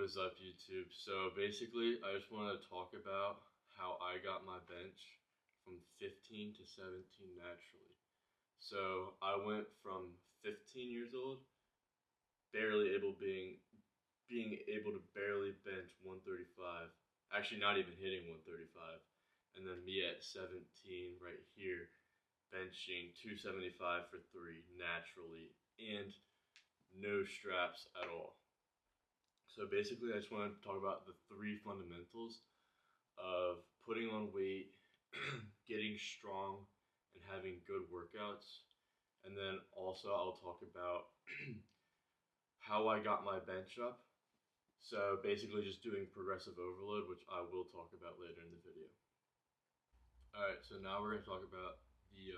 is up, YouTube? So basically, I just want to talk about how I got my bench from 15 to 17 naturally. So I went from 15 years old, barely able being able to barely bench 135, actually not even hitting 135, and then me at 17 right here, benching 275 for three naturally and no straps at all. So basically, I just want to talk about the three fundamentals of putting on weight, getting strong, and having good workouts. And then also, I'll talk about how I got my bench up. So basically, just doing progressive overload, which I will talk about later in the video. All right, so now we're going to talk about the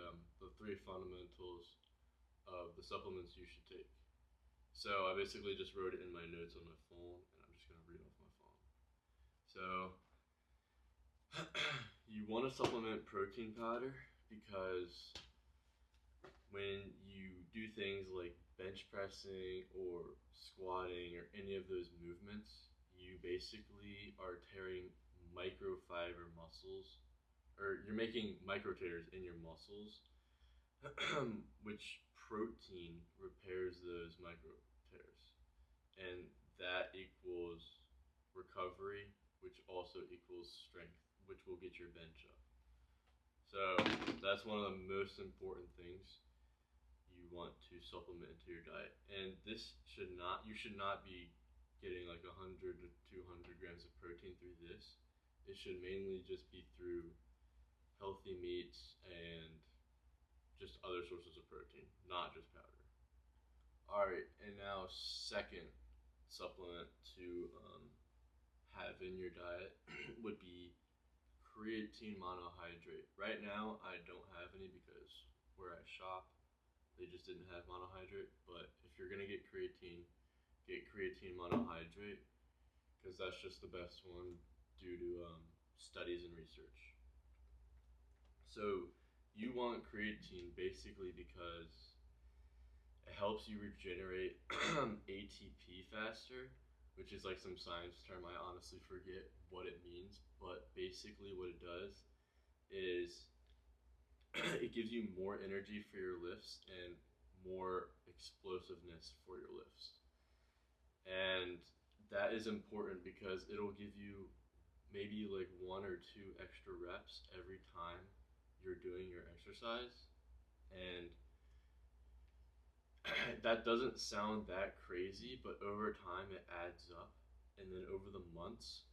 three fundamentals of the supplements you should take. So I basically just wrote it in my notes on my phone, and I'm just going to read off my phone. So you want to supplement protein powder because when you do things like bench pressing or squatting or any of those movements, you basically are tearing microfiber muscles, or you're making micro tears in your muscles, which protein repairs those micro tears, and that equals recovery, which also equals strength, which will get your bench up. So that's one of the most important things you want to supplement into your diet. And this you should not be getting like 100 to 200 grams of protein through this. It should mainly just be through healthy meats and just other sources of protein, not just powder. All right, and now second supplement to have in your diet would be creatine monohydrate. Right now, I don't have any because where I shop, they just didn't have monohydrate. But if you're gonna get creatine monohydrate because that's just the best one due to studies and research. So you want creatine basically because it helps you regenerate ATP faster, which is like some science term. I honestly forget what it means, but basically what it does is it gives you more energy for your lifts and more explosiveness for your lifts. And that is important because it'll give you maybe like 1 or 2 extra reps every time you're doing your exercise. And that doesn't sound that crazy, but over time it adds up. And then over the months,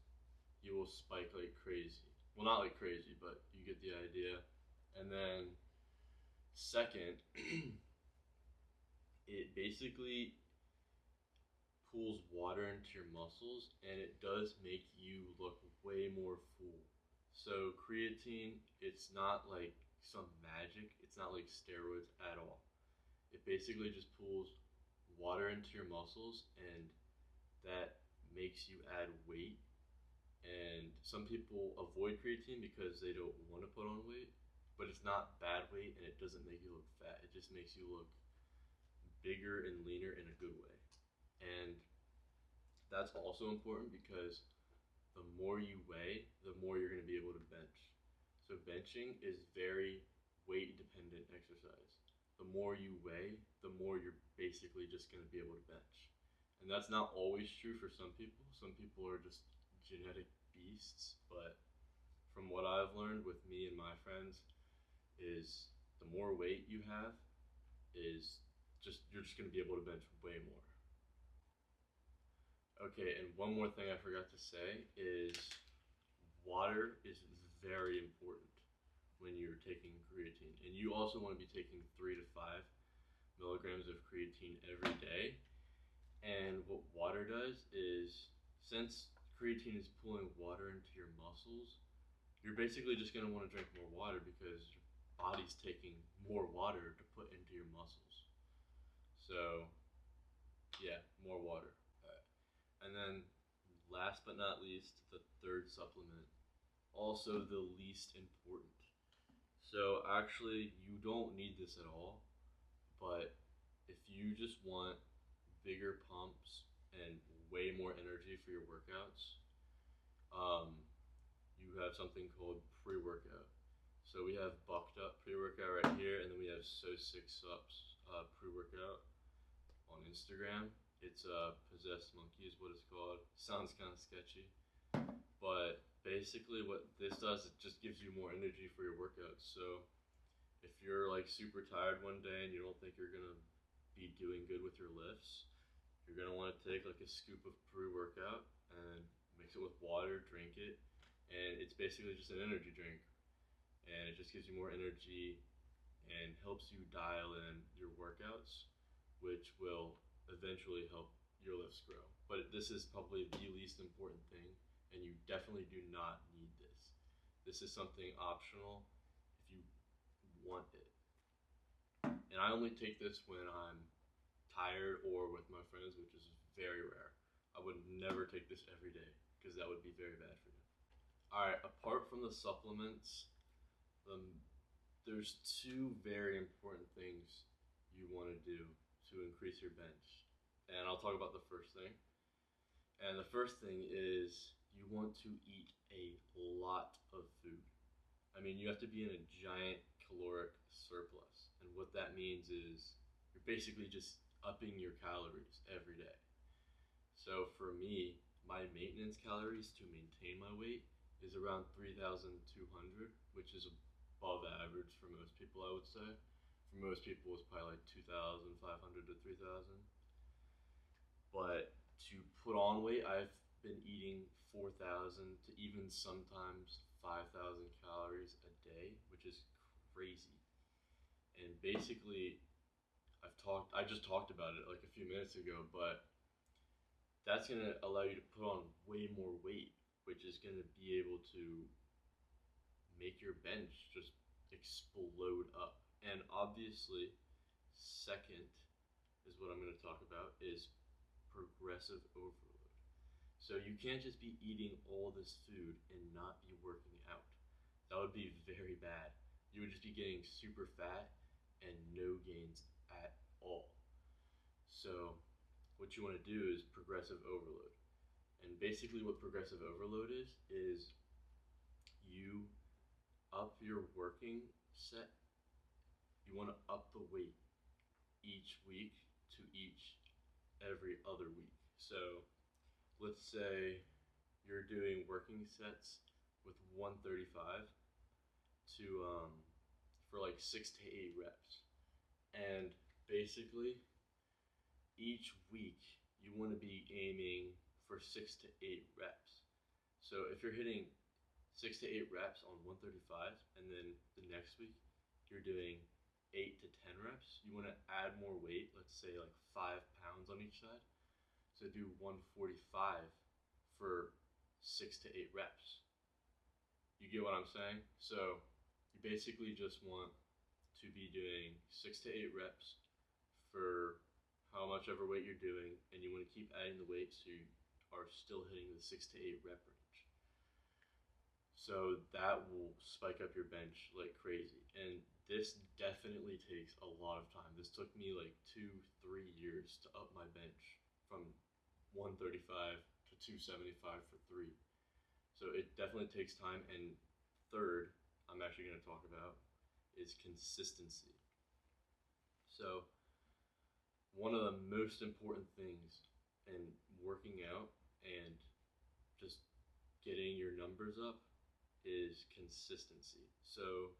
you will spike like crazy. Well, not like crazy, but you get the idea. And then second, it basically pulls water into your muscles and it does make you look way more full. So creatine, it's not like some magic. It's not like steroids at all. It basically just pulls water into your muscles and that makes you add weight. And some people avoid creatine because they don't want to put on weight, but it's not bad weight and it doesn't make you look fat. It just makes you look bigger and leaner in a good way. And that's also important because the more you weigh, the more you're going to be able to bench. So benching is very weight dependent exercise. The more you weigh, the more you're basically just going to be able to bench. And that's not always true for some people. Some people are just genetic beasts, but from what I've learned with me and my friends is the more weight you have is you're just going to be able to bench way more. Okay, and one more thing I forgot to say is water is very important when you're taking creatine. And you also want to be taking 3 to 5 milligrams of creatine every day. And what water does is, since creatine is pulling water into your muscles, you're basically just going to want to drink more water because your body's taking more water to put into your muscles. So, yeah, more water. And then, last but not least, the third supplement, also the least important. So actually, you don't need this at all, but if you just want bigger pumps and way more energy energy for your workouts, um, you have something called pre-workout. So we have Bucked Up pre-workout right here, and then we have So Six Ups pre-workout on Instagram. It's Possessed Monkey is what it's called. Sounds kind of sketchy, but basically what this does, it just gives you more energy for your workouts. So if you're like super tired one day and you don't think you're gonna be doing good with your lifts, you're gonna want to take like a scoop of pre-workout and mix it with water, drink it, and it's basically just an energy drink, and it just gives you more energy and helps you dial in your workouts, which will eventually help your lifts grow. But this is probably the least important thing, and you definitely do not need this. This is something optional if you want it. And I only take this when I'm tired or with my friends, which is very rare. I would never take this every day because that would be very bad for you. Alright, apart from the supplements, there's two very important things you want to do to increase your bench. And I'll talk about the first thing. And the first thing is you want to eat a lot of food. I mean, you have to be in a giant caloric surplus. And what that means is you're basically just upping your calories every day. So for me, my maintenance calories to maintain my weight is around 3,200, which is above average for most people, I would say. For most people, it's probably like 2,500 to 3,000. But to put on weight, I've been eating 4,000 to even sometimes 5,000 calories a day, which is crazy. And basically, I just talked about it like a few minutes ago, but that's gonna allow you to put on way more weight, which is gonna be able to make your bench just explode up. And obviously, second is what I'm gonna talk about is progressive overload. So you can't just be eating all this food and not be working out. That would be very bad. You would just be getting super fat and no gains at all. So what you want to do is progressive overload. And basically what progressive overload is you up your working set. You want to up the weight each week to every other week. So let's say you're doing working sets with 135 to for like 6 to 8 reps. And basically each week you want to be aiming for 6 to 8 reps. So if you're hitting 6 to 8 reps on 135 and then the next week you're doing 8 to 10 reps, you want to add more weight, let's say like 5 pounds on each side. So do 145 for 6 to 8 reps. You get what I'm saying? So you basically just want to be doing 6 to 8 reps for how much ever weight you're doing, and you want to keep adding the weight so you are still hitting the 6 to 8 rep range. So that will spike up your bench like crazy. And this definitely takes a lot of time. This took me like 2-3 years to up my bench from 135 to 275 for 3. So it definitely takes time. And third, I'm actually going to talk about is consistency. So one of the most important things in working out and just getting your numbers up is consistency. So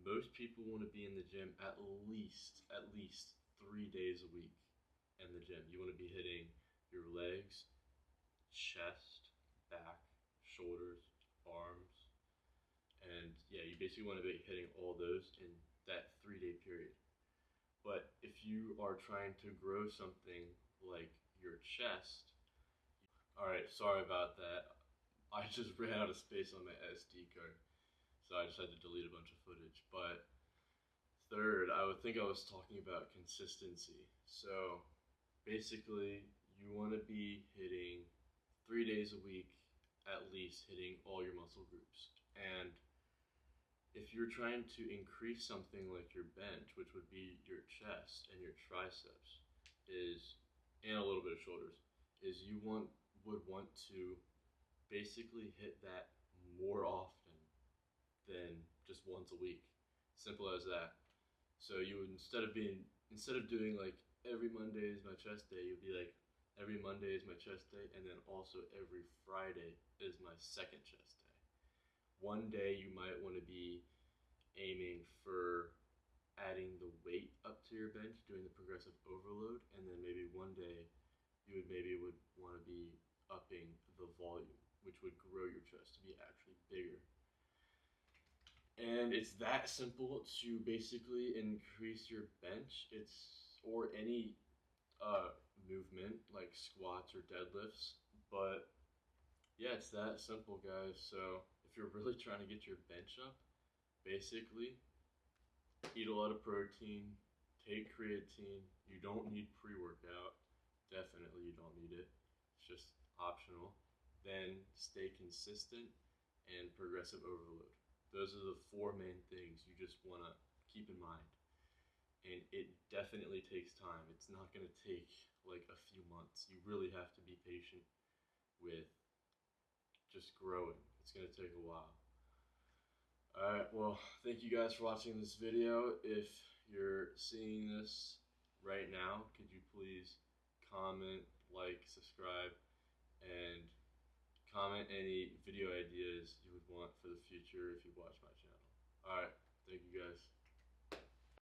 most people want to be in the gym at least 3 days a week in the gym. You want to be hitting your legs, chest, back, shoulders, arms, and yeah, you basically want to be hitting all those in that 3-day period. But if you are trying to grow something like your chest, alright, sorry about that. I just ran out of space on my SD card, so I just had to delete a bunch of footage. But third, I would think I was talking about consistency. So basically, you want to be hitting 3 days a week, at least hitting all your muscle groups. And if you're trying to increase something like your bench, which would be your chest and your triceps, and a little bit of shoulders, is you want would want to basically hit that more often than just once a week. Simple as that. So you would instead of doing like every Monday is my chest day, you'd be like every Monday is my chest day, and then also every Friday is my second chest day. One day you might want to be aiming for adding the weight up to your bench, doing the progressive overload, and then maybe one day you would want to be upping the volume, which would grow your chest to be actually bigger. And it's that simple to basically increase your bench. Or any movement like squats or deadlifts. But yeah, it's that simple, guys. So if you're really trying to get your bench up, basically eat a lot of protein, take creatine. You don't need pre-workout. Definitely you don't need it. It's just optional. Then stay consistent and progressive overload. Those are the four main things you just want to keep in mind. And it definitely takes time. It's not going to take like a few months. You really have to be patient with just growing. It's going to take a while. Alright, well, thank you guys for watching this video. If you're seeing this right now, could you please comment, like, subscribe, and comment any video ideas you would want for the future if you watch my channel. Alright, thank you guys.